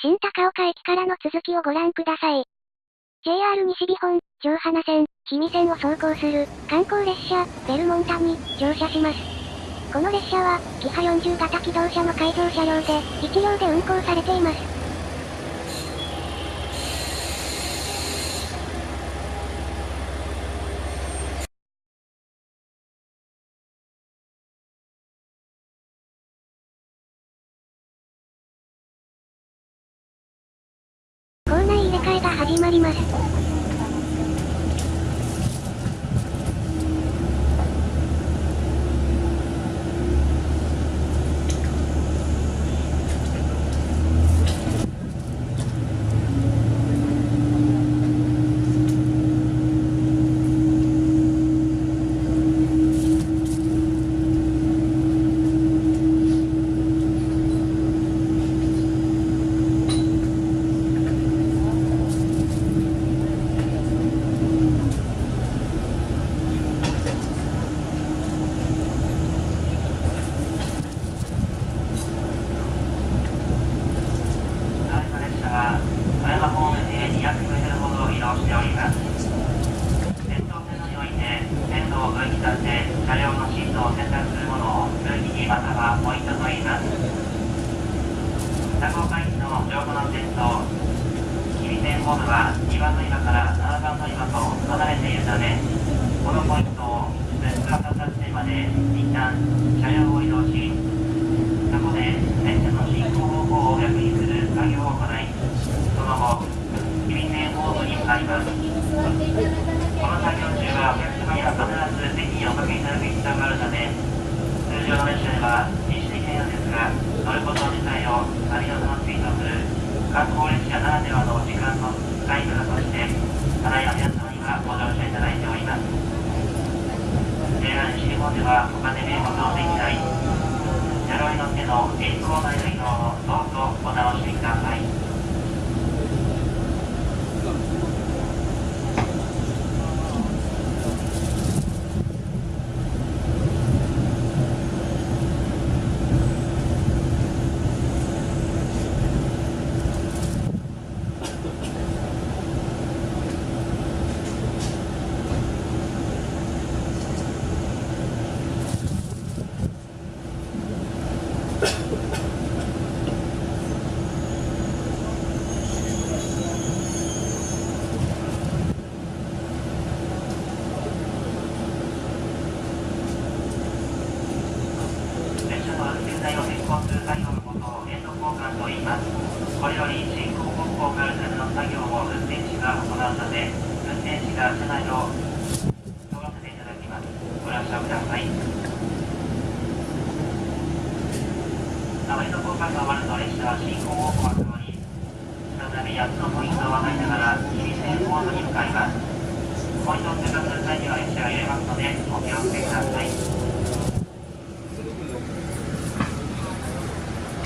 新高岡駅からの続きをご覧ください。JR 西日本、上花線、氷見線を走行する、観光列車、ベルモンタに、乗車します。この列車は、キハ40型機動車の改造車両で、1両で運行されています。構内入れ替えが始まります。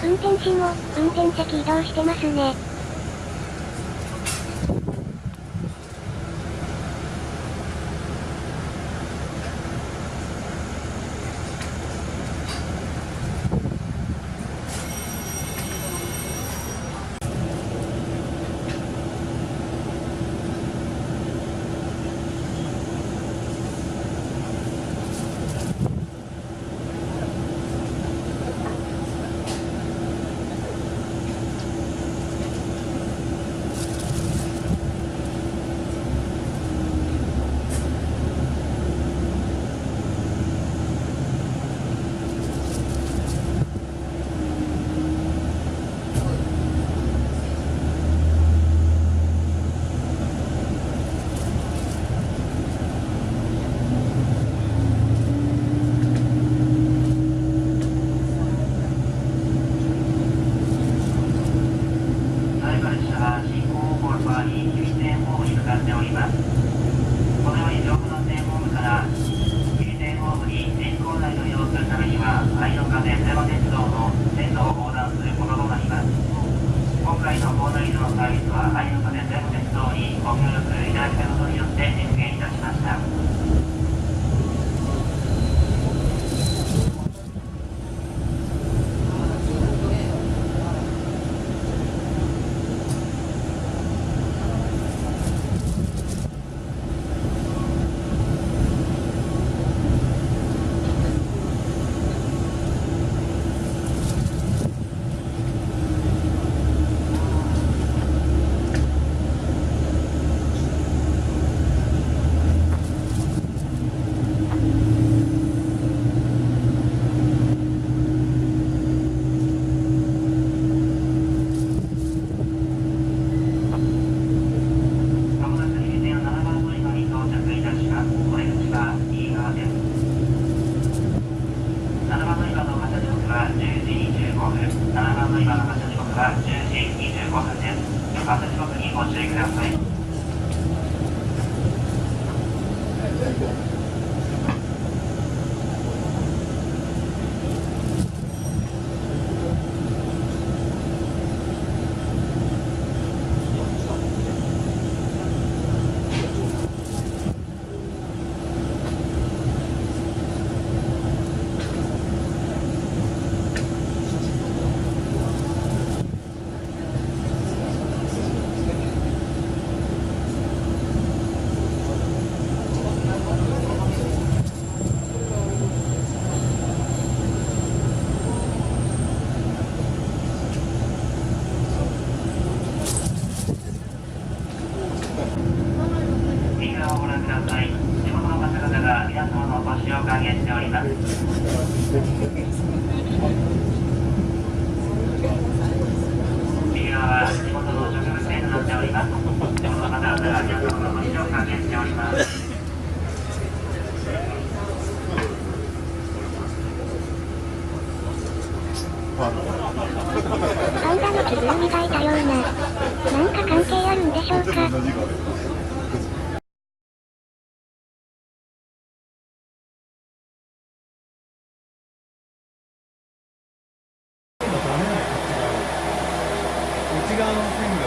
運転士も、運転席移動してますね。は10時25分です。バス時刻にご注意ください。右側をご覧ください。地元の方々が皆様のお越しを歓迎しております。右側は地元の植物園となっております。地元の方々が皆様のお越しを歓迎しております。パンダの着ぐるみがいたような。なんか関係あるんでしょうか。内側の線が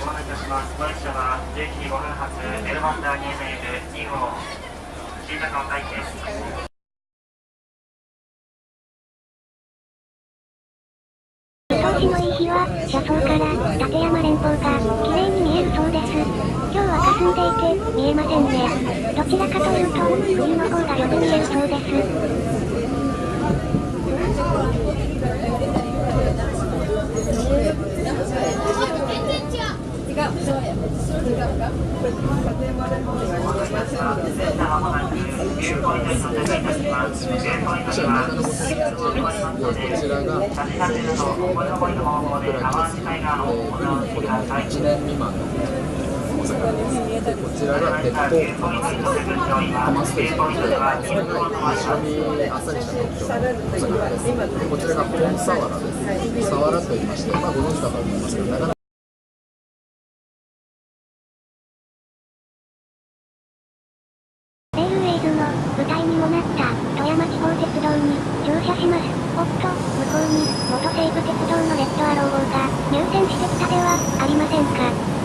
ご案内いたします。この列車は11時5分発エルモンダーニエメール2号新高尾台です。見通しのいい日は、車窓から立山連峰が綺麗に見えるそうです。今日は霞んでいて見えませんね。どちらかというと、冬の方がよく見えるそうです。1年未満のお魚です。でこちらが鉄砲カマスという魚で、それが白身あっさりした特徴のお魚です。でこちらがポンサワラです。サワラと言いまして、ご存知かと思いますけど、なかなかレールウェイズの舞台にもなった富山地方鉄道に乗車します。おっと、向こうに元西武鉄道のレッドアロー号が入線してきたではありませんか。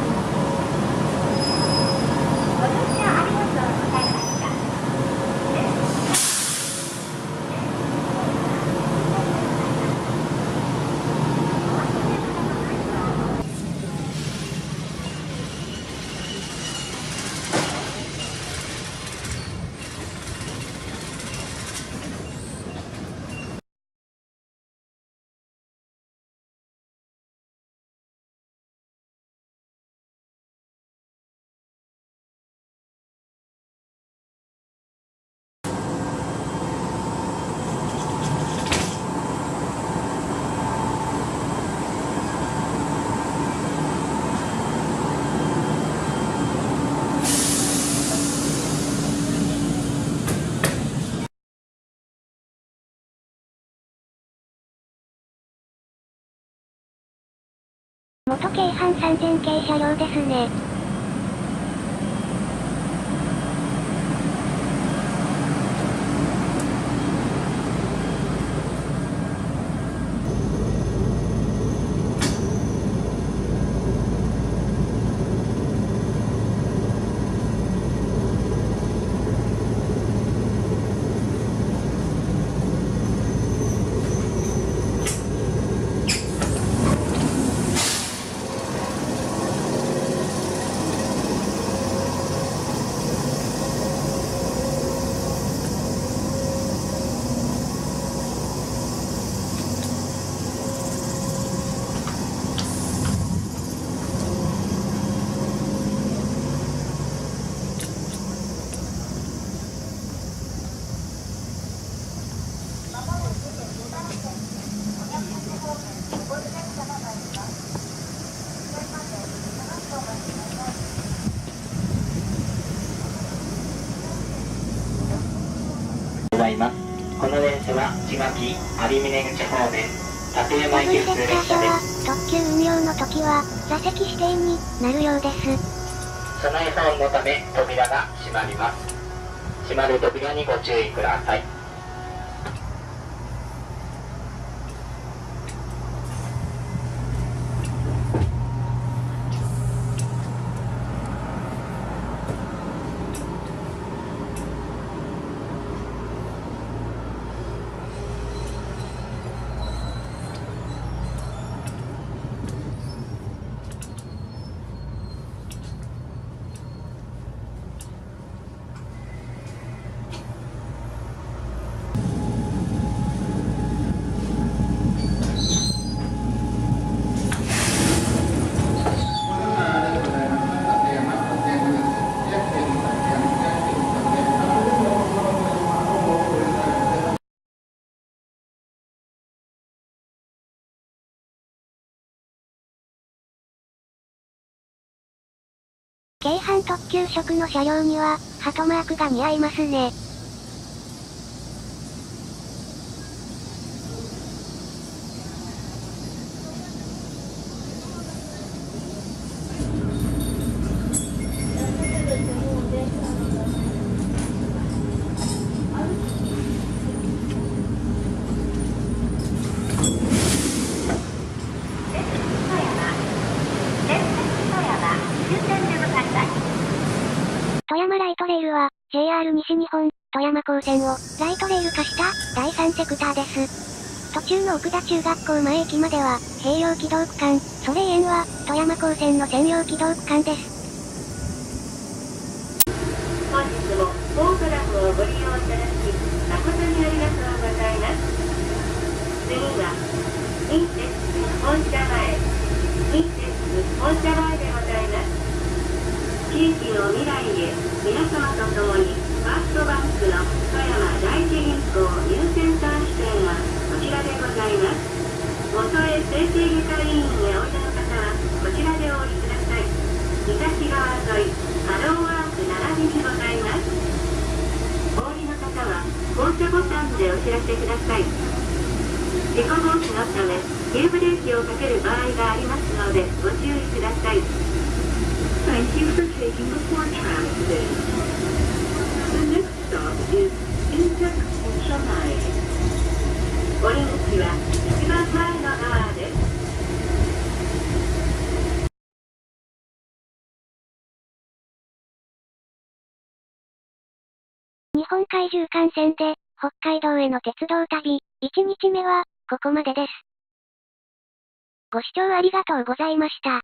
元京阪3000系車両ですね。います。この電車は千葉木有峰口方面立ダブル山行き普通デッカー車は列車です。特急運用の時は座席指定になるようです。車内保温のため扉が閉まります。閉まる扉にご注意ください。京阪特急色の車両には、ハトマークが似合いますね。富山ライトレールは、JR 西日本、富山高専を、ライトレール化した、第3セクターです。途中の奥田中学校前駅までは、併用軌道区間、それ以沿は、富山高専の専用軌道区間です。本日も、オートラムをご利用いただき、誠にありがとうございます。次は、近鉄本社前、近鉄本社前でございます。地域の未来へ、皆様と共に、ファーストバンクの富山第一銀行入センター支店は、こちらでございます。元へ整形外科医院へおいでの方は、こちらでお降りください。東側沿い、ハローワーク並びにございます。お降りの方は、降車ボタンでお知らせください。事故防止のため、急ブレーキをかける場合がありますので、ご注意ください。Thank you for taking the 4 tram today. The next stop is Intex Shanghai. 降り口は一番前の側です。日本海縦貫線で、北海道への鉄道旅、1日目は、ここまでです。ご視聴ありがとうございました。